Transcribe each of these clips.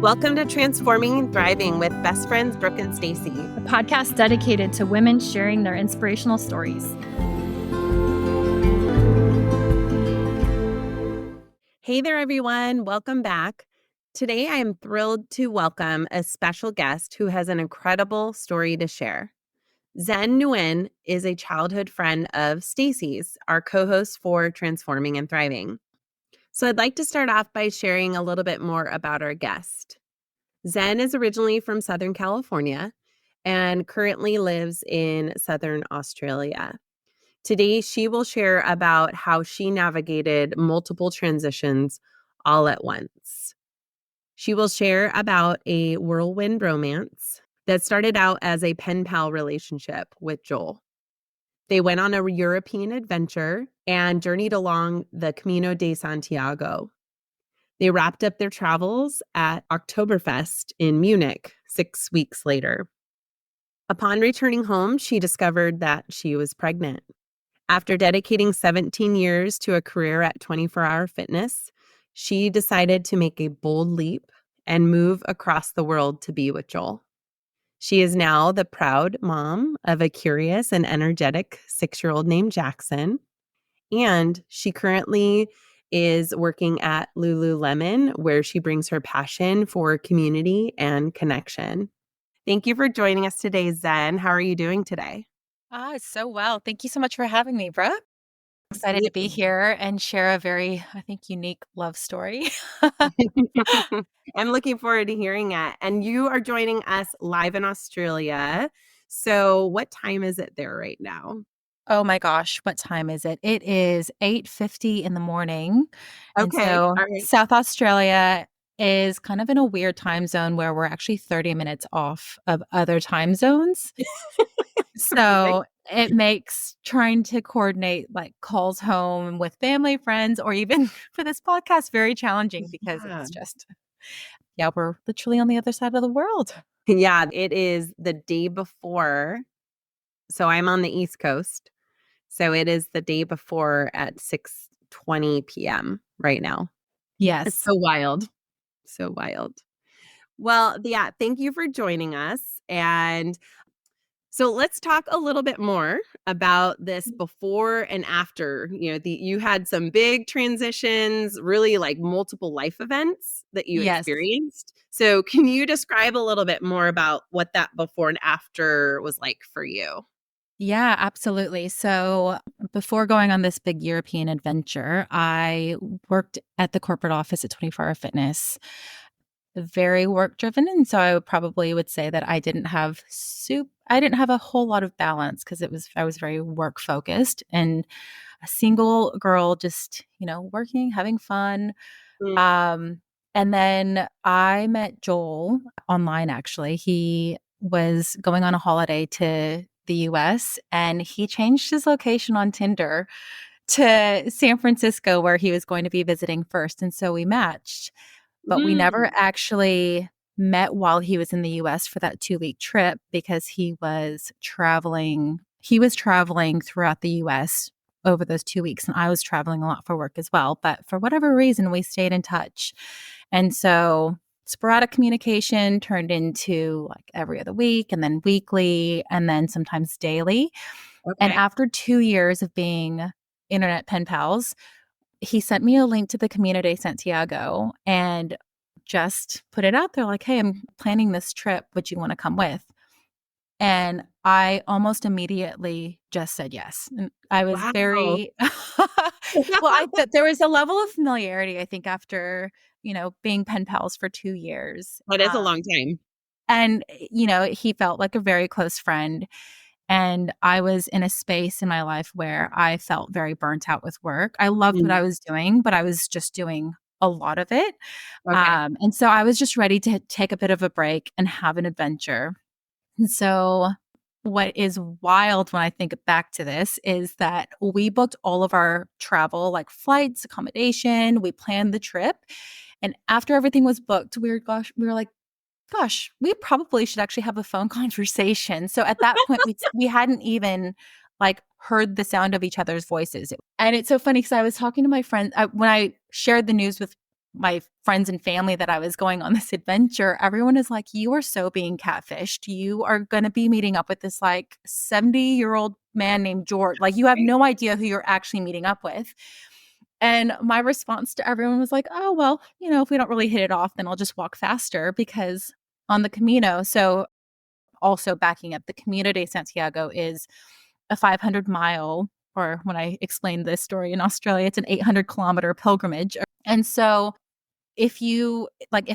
Welcome to Transforming and Thriving with best friends Brooke and Stacie, a podcast dedicated to women sharing their inspirational stories. Hey there, everyone. Welcome back. Today, I am thrilled to welcome a special guest who has an incredible story to share. Zen Nguyen is a childhood friend of Stacie's, our co-host for Transforming and Thriving. So I'd like to start off by sharing a little bit more about our guest. Zen is originally from Southern California and currently lives in Southern Australia. Today, she will share about how she navigated multiple transitions all at once. She will share about a whirlwind romance that started out as a pen pal relationship with Joel. They went on a European adventure and journeyed along the Camino de Santiago. They wrapped up their travels at Oktoberfest in Munich 6 weeks later. Upon returning home, she discovered that she was pregnant. After dedicating 17 years to a career at 24-Hour Fitness, she decided to make a bold leap and move across the world to be with Joel. She is now the proud mom of a curious and energetic 6-year-old named Jackson, and she currently is working at Lululemon, where she brings her passion for community and connection. Thank you for joining us today, Zen. How are you doing today? So well. Thank you so much for having me, Brooke. Excited to be Absolutely. here and share a very, I think, unique love story. I'm looking forward to hearing it. And you are joining us live in Australia. So what time is it there right now? Oh my gosh, what time is it? It is 8:50 in the morning. And Okay. so All right. South Australia is kind of in a weird time zone where we're actually 30 minutes off of other time zones. Right. So it makes trying to coordinate like calls home with family, friends, or even for this podcast very challenging because Yeah. it's just, yeah, we're literally on the other side of the world. Yeah, it is the day before. So I'm on the East Coast. So it is the day before at 6:20 p.m. right now. It's Yes. so wild. So wild. Well, yeah, thank you for joining us. And so let's talk a little bit more about this before and after. You had some big transitions, really like multiple life events that you Yes. experienced. So can you describe a little bit more about what that before and after was like for you? Yeah, absolutely. So before going on this big European adventure, I worked at the corporate office at 24-Hour Fitness, very work driven. And so I probably would say that I didn't have a whole lot of balance because I was very work focused and a single girl, just, working, having fun. Mm. Um, and then I met Joel online, actually. He was going on a holiday to the US and he changed his location on Tinder to San Francisco, where he was going to be visiting first. And so we matched, but we never Mm. actually met while he was in the US for that 2-week trip because he was traveling. He was traveling throughout the US over those 2 weeks, and I was traveling a lot for work as well. But for whatever reason, we stayed in touch. And so sporadic communication turned into like every other week and then weekly and then sometimes daily. And Okay. after 2 years of being internet pen pals, he sent me a link to the Camino de Santiago and just put it out there like, "Hey, I'm planning this trip. Would you want to come with?" And I almost immediately just said yes. And I was Wow. very well, there was a level of familiarity, I think, after, being pen pals for 2 years. That is a long time. And, he felt like a very close friend. And I was in a space in my life where I felt very burnt out with work. I loved what Mm. I was doing, but I was just doing a lot of it. Okay. And so I was just ready to take a bit of a break and have an adventure. And so what is wild when I think back to this is that we booked all of our travel, like flights, accommodation, we planned the trip. And after everything was booked, we were like, gosh, we probably should actually have a phone conversation. So at that point, we hadn't even like heard the sound of each other's voices. And it's so funny because I was talking to my friend when I shared the news with my friends and family that I was going on this adventure, everyone is like, you are so being catfished. You are going to be meeting up with this like 70-year-old man named George. Like, you have no idea who you're actually meeting up with. And my response to everyone was like, oh, well, if we don't really hit it off, then I'll just walk faster, because on the Camino, so also backing up, the Camino de Santiago is a 500-mile, or when I explained this story in Australia, it's an 800-kilometer pilgrimage. And so if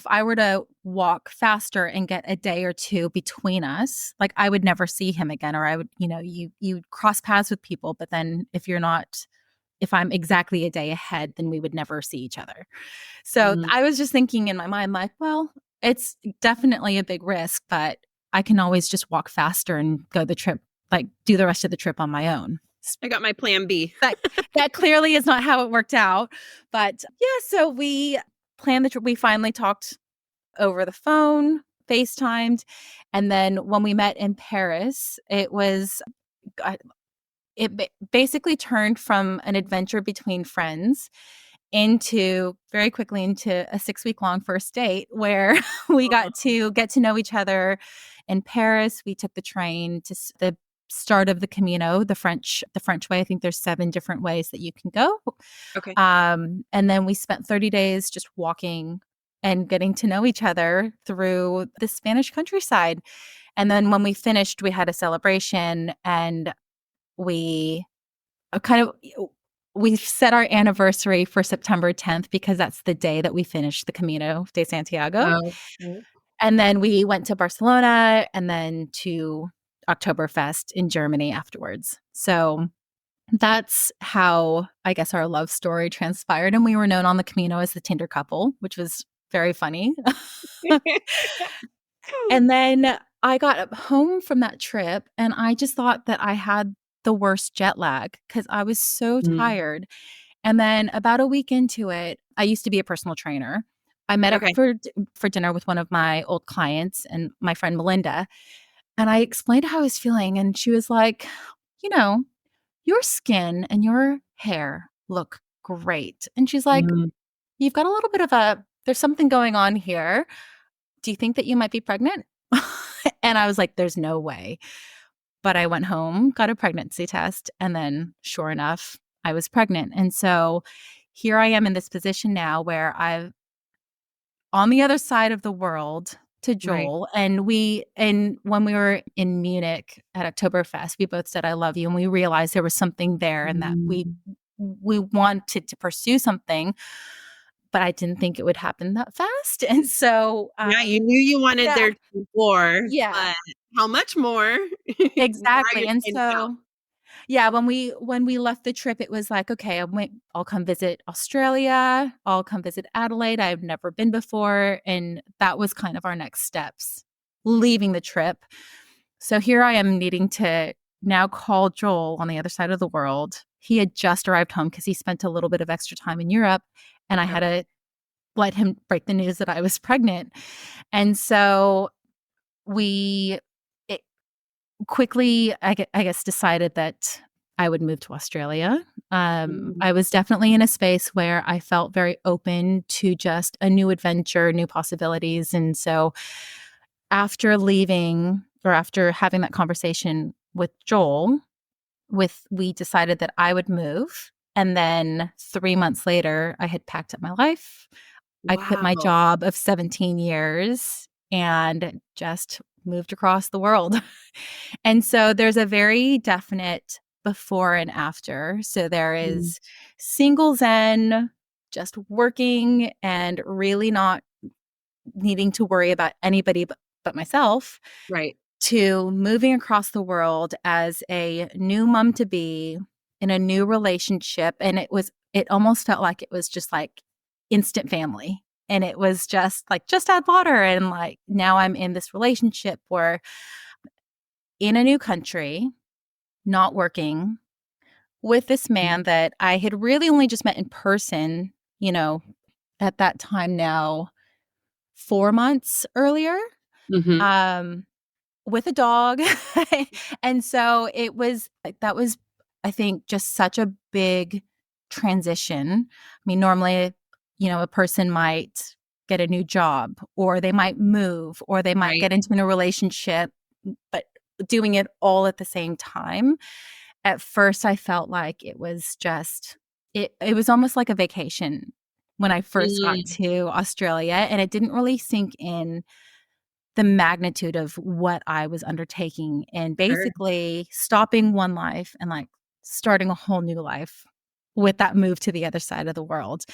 I were to walk faster and get a day or two between us, like, I would never see him again, or I would, you cross paths with people, but then if I'm exactly a day ahead, then we would never see each other. So I was just thinking in my mind, like, well, it's definitely a big risk, but I can always just walk faster and go the trip, like do the rest of the trip on my own. I got my plan B. That clearly is not how it worked out. But yeah, so we planned the trip. We finally talked over the phone, FaceTimed. And then when we met in Paris, it basically turned from an adventure between friends very quickly into a 6-week-long first date, where we got to get to know each other in Paris. We took the train to the start of the Camino, the French way. I think there's 7 different ways that you can go. Okay. And then we spent 30 days just walking and getting to know each other through the Spanish countryside. And then when we finished, we had a celebration, and we set our anniversary for September 10th, because that's the day that we finished the Camino de Santiago. Okay. And then we went to Barcelona, and then to Oktoberfest in Germany afterwards. So that's how, I guess, our love story transpired. And we were known on the Camino as the Tinder couple, which was very funny. And then I got home from that trip, and I just thought that I had the worst jet lag, because I was so tired. And then about a week into it, I used to be a personal trainer. I met up for dinner with one of my old clients and my friend Melinda, and I explained how I was feeling, and she was like, your skin and your hair look great. And she's like, you've got a little bit of there's something going on here. Do you think that you might be pregnant? And I was like, there's no way. But I went home, got a pregnancy test, and then sure enough, I was pregnant. And so here I am in this position now, where I've on the other side of the world to Joel. Right. And when we were in Munich at Oktoberfest, we both said, I love you. And we realized there was something there, and that we wanted to pursue something, but I didn't think it would happen that fast. And so you knew you wanted there more. Yeah. But how much more? Exactly. And so yeah, when we left the trip, it was like, okay, I'll come visit Australia. I'll come visit Adelaide. I've never been before. And that was kind of our next steps, leaving the trip. So here I am, needing to now call Joel on the other side of the world. He had just arrived home because he spent a little bit of extra time in Europe, and I had to let him break the news that I was pregnant. And so we quickly, I guess, decided that I would move to Australia. I was definitely in a space where I felt very open to just a new adventure, new possibilities. And so after having that conversation with Joel, we decided that I would move. And then 3 months later, I had packed up my life. Wow. I quit my job of 17 years and just moved across the world. And so there's a very definite before and after. So there is single Zen, just working and really not needing to worry about anybody but myself. Right. To moving across the world as a new mom to be in a new relationship. And it almost felt like it was just like instant family. And it was just like, just add water. And like, now I'm in this relationship where in a new country, not working, with this man that I had really only just met in person, at that time now, 4 months earlier. With a dog. And so that was, I think, just such a big transition. I mean, normally a person might get a new job, or they might move, or they might Right. get into a relationship, but doing it all at the same time. At first, I felt like it was just, it was almost like a vacation when I first got Mm, to Australia, and it didn't really sink in the magnitude of what I was undertaking and sure. basically stopping one life and like starting a whole new life with that move to the other side of the world.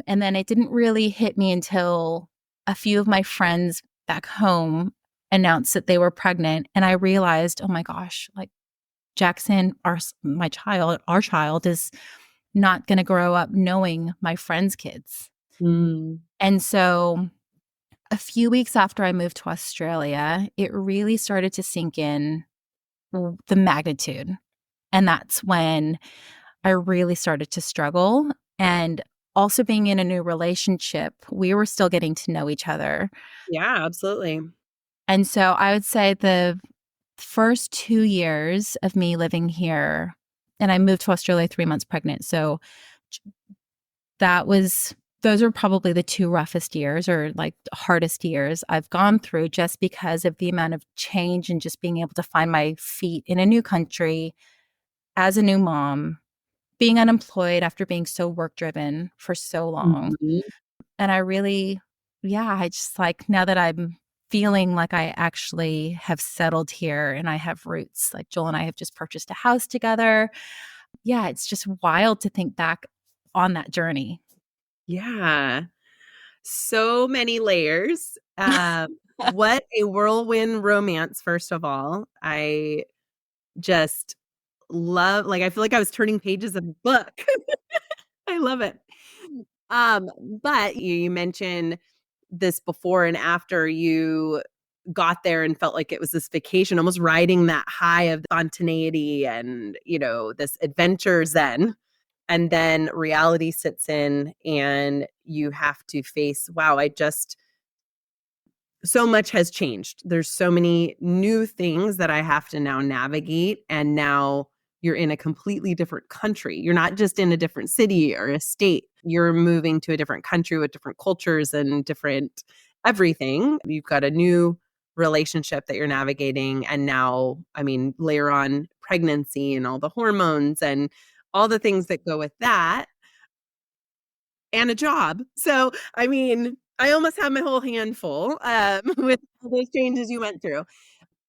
And then it didn't really hit me until a few of my friends back home announced that they were pregnant. And I realized, oh my gosh, like Jackson, our child is not going to grow up knowing my friends' kids. Mm, And so a few weeks after I moved to Australia, it really started to sink in the magnitude. And that's when I really started to struggle. And also being in a new relationship, we were still getting to know each other. yeah, absolutely. And so I would say the first 2 years of me living here, and I moved to Australia 3 months pregnant. So that was, those are probably the two roughest years or like hardest years I've gone through just because of the amount of change and just being able to find my feet in a new country as a new mom, being unemployed after being so work driven for so long. Mhm. And I really, yeah, I just like now that I'm feeling like I actually have settled here and I have roots, like Joel and I have just purchased a house together. Yeah, it's just wild to think back on that journey. Yeah. So many layers. What a whirlwind romance, first of all. I just love, like, I feel like I was turning pages of a book. I love it. Um, but you mentioned this before and after you got there and felt like it was this vacation, almost riding that high of spontaneity and, this adventure zen. And then reality sits in and you have to face, wow, so much has changed. There's so many new things that I have to now navigate. And now you're in a completely different country. You're not just in a different city or a state. You're moving to a different country with different cultures and different everything. You've got a new relationship that you're navigating. And now, I mean, layer on pregnancy and all the hormones and all the things that go with that and a job. So, I mean, I almost have my whole hand full, with all those changes you went through.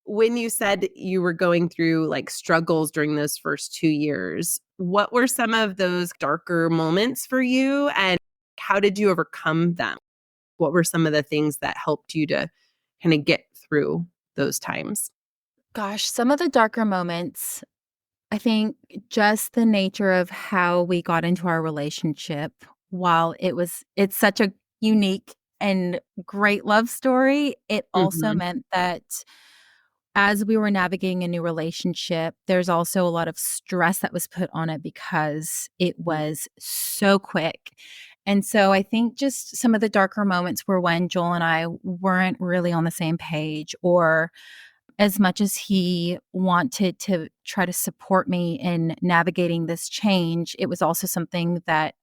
When you said you were going through, like, struggles during those first 2 years, what were some of those darker moments for you, and how did you overcome them? What were some of the things that helped you to kinda get through those times? Gosh, some of the darker moments, I think just the nature of how we got into our relationship, while it's such a unique and great love story, it also Mhm. meant that as we were navigating a new relationship, there's also a lot of stress that was put on it because it was so quick. And so I think just some of the darker moments were when Joel and I weren't really on the same page, or as much as he wanted to try to support me in navigating this change, it was also something that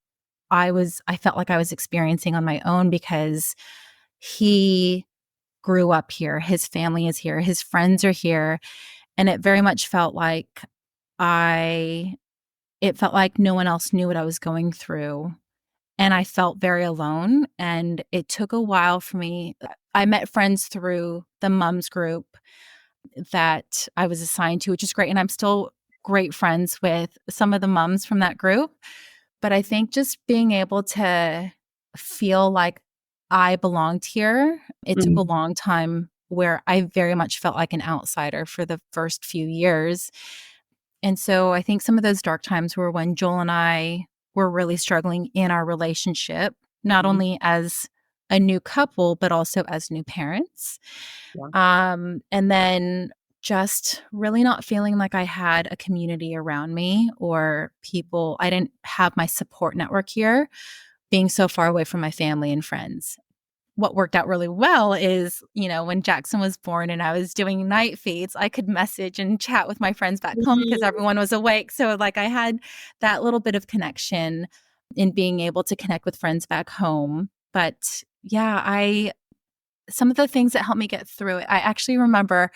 I felt like I was experiencing on my own because he grew up here, his family is here, his friends are here, and it very much felt like I it felt like no one else knew what I was going through, and I felt very alone, and it took a while for me. I met friends through the mums group that I was assigned to, which is great, and I'm still great friends with some of the mums from that group. But I think just being able to feel like I belonged here, it took a Mhm. long time where I very much felt like an outsider for the first few years. And so I think some of those dark times were when Joel and I were really struggling in our relationship, not Mhm. only as a new couple, but also as new parents. Yeah. And then just really not feeling like I had a community around me or people. I didn't have my support network here, being so far away from my family and friends. What worked out really well is, when Jackson was born and I was doing night feeds, I could message and chat with my friends back home because Mhm. everyone was awake. So, like, I had that little bit of connection. in being able to connect with friends back home. But yeah, some of the things that helped me get through it, I actually remember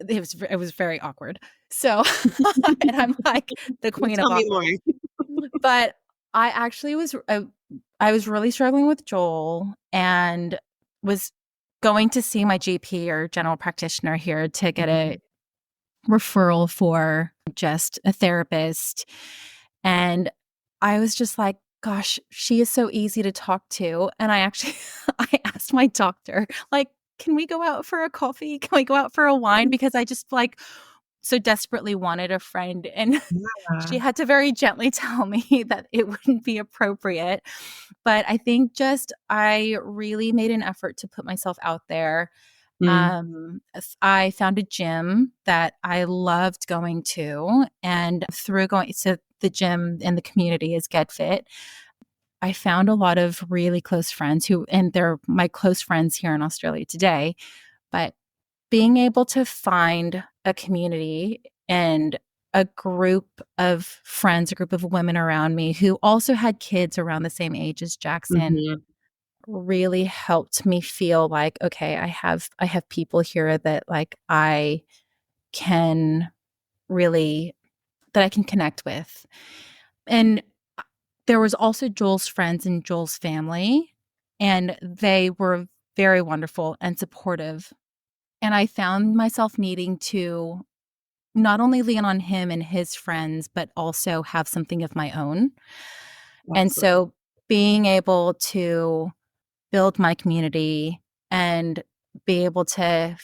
it was very awkward. So, and I'm like the queen of Tell me more. awkward. But I actually I was really struggling with Joel and was going to see my GP or general practitioner here to get a referral for just a therapist. And I was just like, gosh, she is so easy to talk to. And I actually I asked my doctor, like, can we go out for a coffee? Can we go out for a wine? Because I just like so desperately wanted a friend. And she Yeah. had to very gently tell me that it wouldn't be appropriate. But I think just I really made an effort to put myself out there. Mm. I found a gym that I loved going to, and through going to the gym in the community is Get Fit, I found a lot of really close friends and they're my close friends here in Australia today. But being able to find a community and a group of friends, a group of women around me who also had kids around the same age as Jackson Mhm. really helped me feel like, okay, I have people here that like I can really that I can connect with. And there was also Joel's friends and Joel's family, and they were very wonderful and supportive. And I found myself needing to not only lean on him and his friends, but also have something of my own. And Absolutely. so being able to build my community and be able to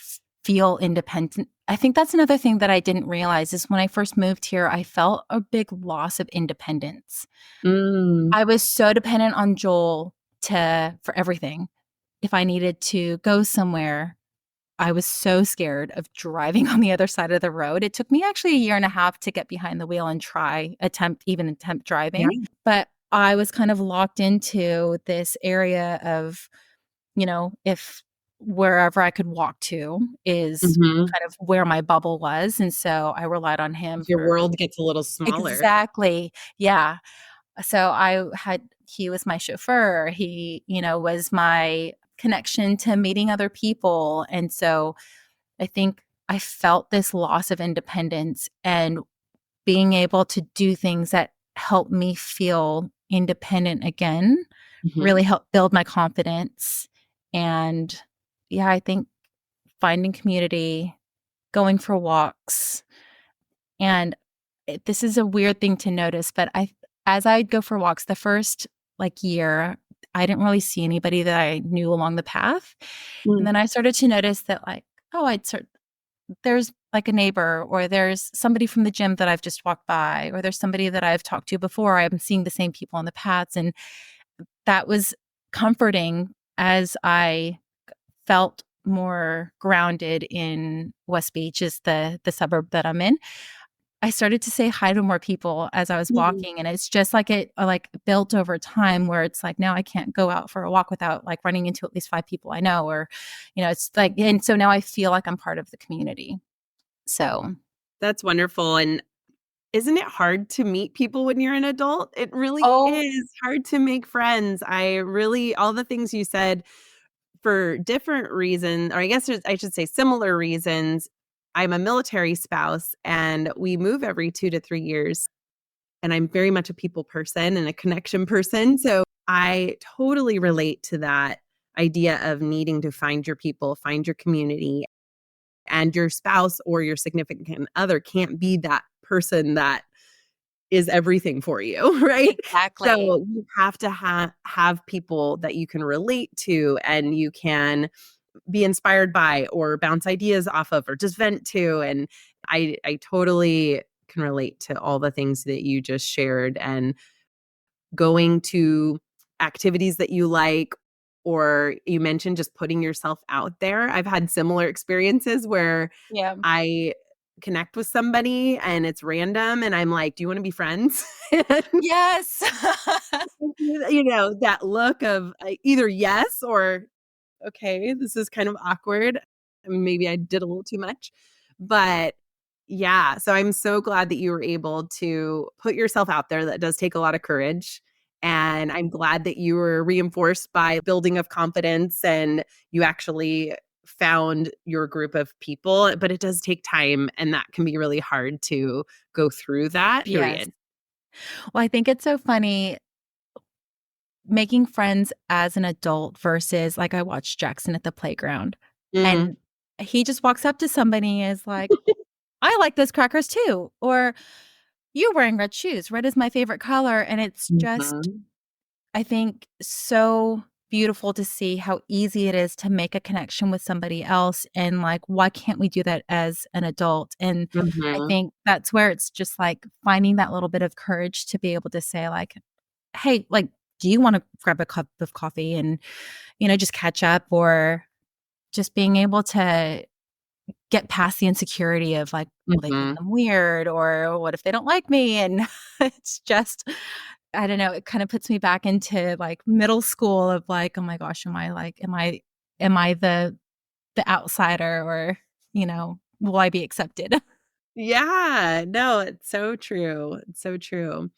feel independent. I think that's another thing that I didn't realize is when I first moved here, I felt a big loss of independence. Mm. I was so dependent on Joel for everything. If I needed to go somewhere, I was so scared of driving on the other side of the road. It took me actually a year and a half to get behind the wheel and attempt Yeah. driving. But I was kind of locked into this area of, if wherever I could walk to is Mhm. kind of where my bubble was. And so I relied on him Your for world gets a little smaller. exactly. Yeah. So he was my chauffeur. He, was my connection to meeting other people. And so I think I felt this loss of independence and being able to do things that help me feel independent again Mhm. really helped build my confidence. And yeah, I think finding community, going for walks, and this is a weird thing to notice, but as I'd go for walks the first like year, I didn't really see anybody that I knew along the path. And Mm. then I started to notice that like, oh, there's like a neighbor or there's somebody from the gym that I've just walked by or there's somebody that I've talked to before. I'm seeing the same people on the paths. And that was comforting as I felt more grounded in West Beach is the suburb that I'm in. I started to say hi to more people as I was Mhm. walking, and it's just like it like built over time where it's like now I can't go out for a walk without like running into at least 5 people I know or it's like and so now I feel like I'm part of the community. So, That's wonderful, and isn't it hard to meet people when you're an adult? It really oh, is hard to make friends. I really all the things you said for different reasons, or I guess I should say similar reasons. I'm a military spouse, and we move every 2 to 3 years, and I'm very much a people person and a connection person, so I totally relate to that idea of needing to find your people, find your community, and your spouse or your significant other can't be that person that is everything for you, right? So exactly. you have to have people that you can relate to and you can be inspired by or bounce ideas off of or just vent to. And I totally can relate to all the things that you just shared and going to activities that you like, or you mentioned just putting yourself out there. I've had similar experiences where Yeah. I connect with somebody and it's random and I'm like, "Do you wanna be friends?" And Yes. that look of, either yes or, "Okay, this is kind of awkward. Maybe I did a little too much." But, yeah, so I'm so glad that you were able to put yourself out there. That does take a lot of courage, And I'm glad that you were reinforced by building of confidence and you actually found your group of people. But it does take time, and that can be really hard to go through that Yes. period. Well, I think it's so funny making friends as an adult versus like I watched Jackson at the playground Mm. and he just walks up to somebody and is like, I like those crackers too. Or you're wearing red shoes. Red is my favorite color. And it's just, Mhm. I think, so beautiful to see how easy it is to make a connection with somebody else. And like, why can't we do that as an adult? And I Mhm. think that's where it's just like finding that little bit of courage to be able to say, like, hey, like, do you want to grab a cup of coffee and, just catch up, or just being able to get past the insecurity of like, will they think Mhm. I'm weird or what if they don't like me? And it's just, I don't know, it kind of puts me back into like middle school of like, oh my gosh, am I the outsider, or, will I be accepted? Yeah, no, it's so true. It's so true.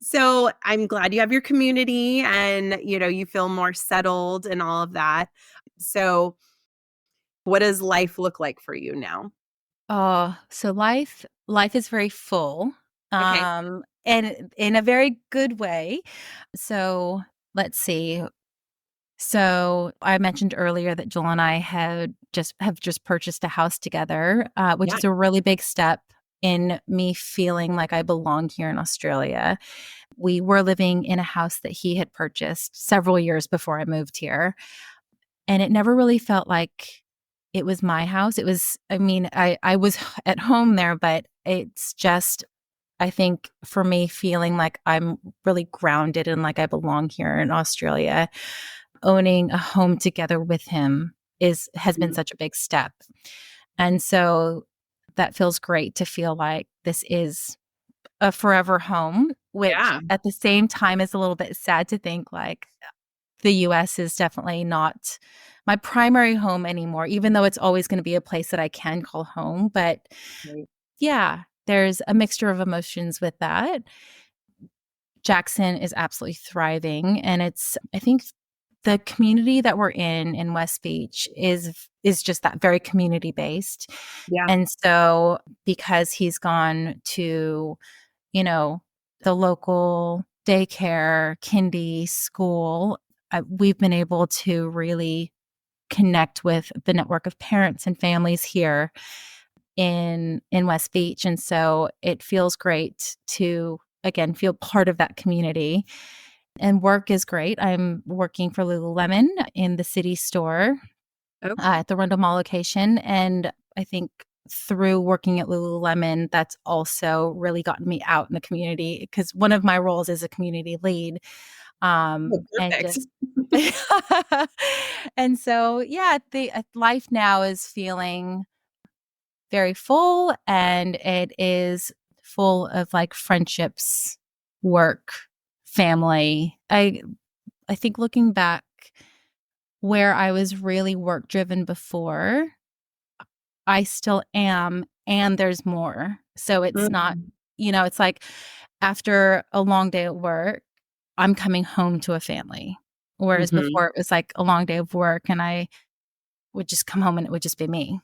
So I'm glad you have your community and you feel more settled and all of that. So what does life look like for you now? Oh, so life is very full, Okay. and in a very good way. So, let's see. So, I mentioned earlier that Joel and I have just purchased a house together, which Yeah. is a really big step in me feeling like I belong here in Australia. We were living in a house that he had purchased several years before I moved here, and it never really felt like it was my house. It was, I mean, I was at home there, but it's just, I think for me, feeling like I'm really grounded and like I belong here in Australia, owning a home together with him has been Mhm. such a big step. And so that feels great to feel like this is a forever home, which Yeah. at the same time is a little bit sad to think like the US is definitely not my primary home anymore, even though it's always going to be a place that I can call home. But Right. yeah, there's a mixture of emotions with that. Jackson is absolutely thriving. And I think the community that we're in West Beach is just that very community based. Yeah. And so because he's gone to, you know, the local daycare, kindy school, we've been able to really connect with the network of parents and families here in West Beach. And so it feels great to again feel part of that community. And work is great. I'm working for Lululemon in the city store Okay. at the Rundle Mall location. And I think through working at Lululemon, that's also really gotten me out in the community because one of my roles is a community lead. Oh, And perfect. just and so yeah, the life now is feeling very full, and it is full of like friendships, work, family. I think looking back where I was really work driven before, I still am, and there's more. So it's not, Mhm. it's like after a long day at work, I'm coming home to a family. Whereas Mhm. before it was like a long day of work and I would just come home and it would just be me.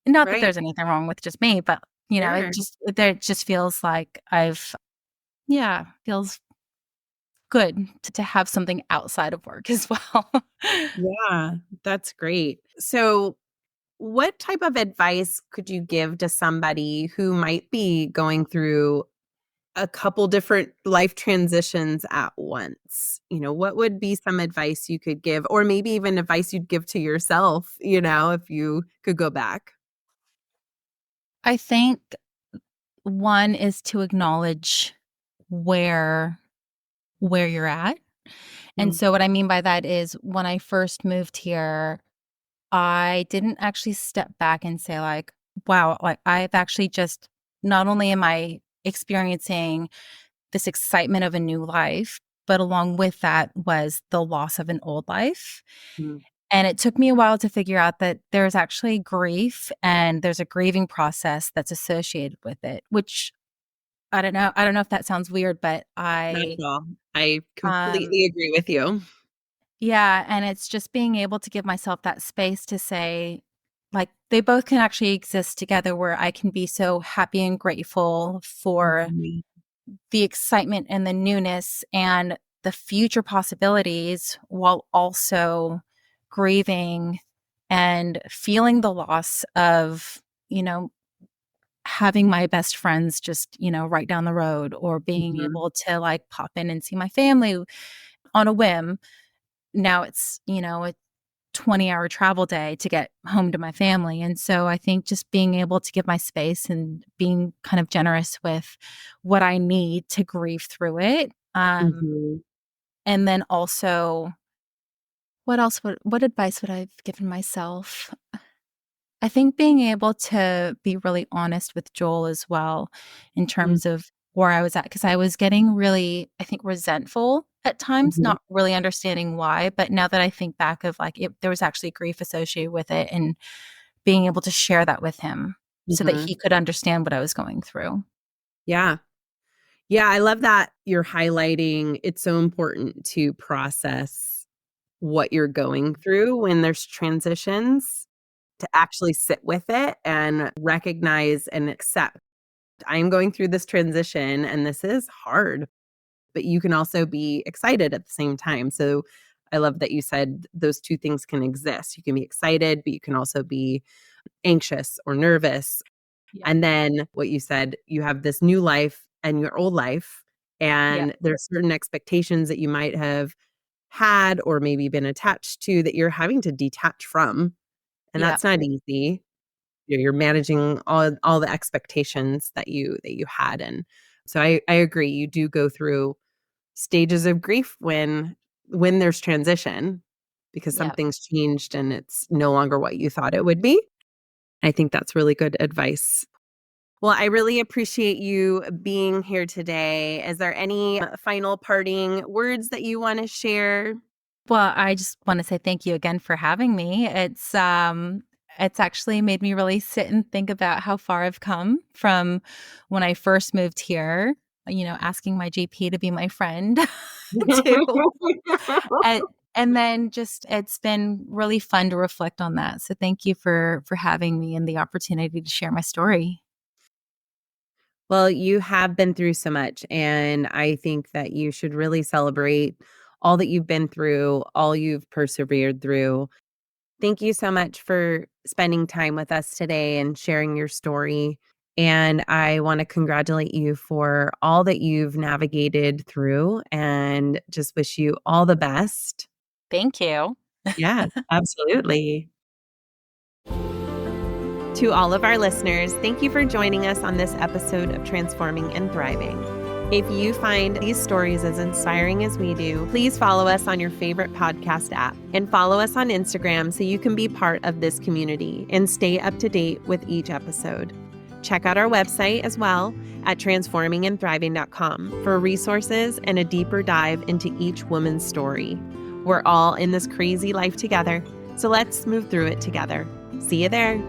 Not that Right. there's anything wrong with just me, but Sure. it just feels like feels good to have something outside of work as well. Yeah, that's great. So what type of advice could you give to somebody who might be going through a couple different life transitions at once? What would be some advice you could give, or maybe even advice you'd give to yourself, if you could go back? I think one is to acknowledge where where you're at. And Mm. so what I mean by that is when I first moved here, I didn't actually step back and say like, wow, like I've actually just not only am I experiencing this excitement of a new life, but along with that was the loss of an old life. Mm. And it took me a while to figure out that there's actually grief and there's a grieving process that's associated with it, which I don't know. I don't know if that sounds weird, but Not at all. I um, completely agree with you. yeah, and it's just being able to give myself that space to say, like, they both can actually exist together where I can be so happy and grateful for Mhm. the excitement and the newness and the future possibilities while also grieving and feeling the loss of, you know, having my best friends just, right down the road or being Mhm. able to like pop in and see my family on a whim. Now it's, a 20-hour travel day to get home to my family. And so I think just being able to give my space and being kind of generous with what I need to grieve through it. Mhm. And then also, what advice would I have given myself? I think being able to be really honest with Joel as well in Mm. terms of where I was at, because I was getting really, I think, resentful at times, Mhm. not really understanding why. But now that I think back of like, there was actually grief associated with it and being able to share that with him so that Mhm. he could understand what I was going through. Yeah. Yeah, I love that you're highlighting it's so important to process what you're going through when there's transitions, to actually sit with it and recognize and accept, "I'm going through this transition, and this is hard," but you can also be excited at the same time, so I love that you said those 2 things can exist. You can be excited, but you can also be anxious or nervous. Yep. And then what you said, you have this new life and your old life, Yeah. and there's certain expectations that you might have had or maybe been attached to that you're having to detach from, and Yeah. that's not easy. You're managing all the expectations that you had, and so I agree, you do go through stages of grief when there's transition because Yeah. something's changed and it's no longer what you thought it would be. I think that's really good advice. Well, I really appreciate you being here today. Is there any final parting words that you want to share? Well, I just want to say thank you again for having me. It's actually made me really sit and think about how far I've come from when I first moved here, asking my GP to be my friend to and and then just it's been really fun to reflect on that. So thank you for having me and the opportunity to share my story. Well, you have been through so much, and I think that you should really celebrate all that you've been through, all you've persevered through. Thank you so much for spending time with us today and sharing your story. And I want to congratulate you for all that you've navigated through and just wish you all the best. Thank you. Yeah, absolutely. To all of our listeners, thank you for joining us on this episode of Transforming and Thriving. If you find these stories as inspiring as we do, please follow us on your favorite podcast app and follow us on Instagram so you can be part of this community and stay up to date with each episode. Check out our website as well at transformingandthriving.com for resources and a deeper dive into each woman's story. We're all in this crazy life together, so let's move through it together. See you there.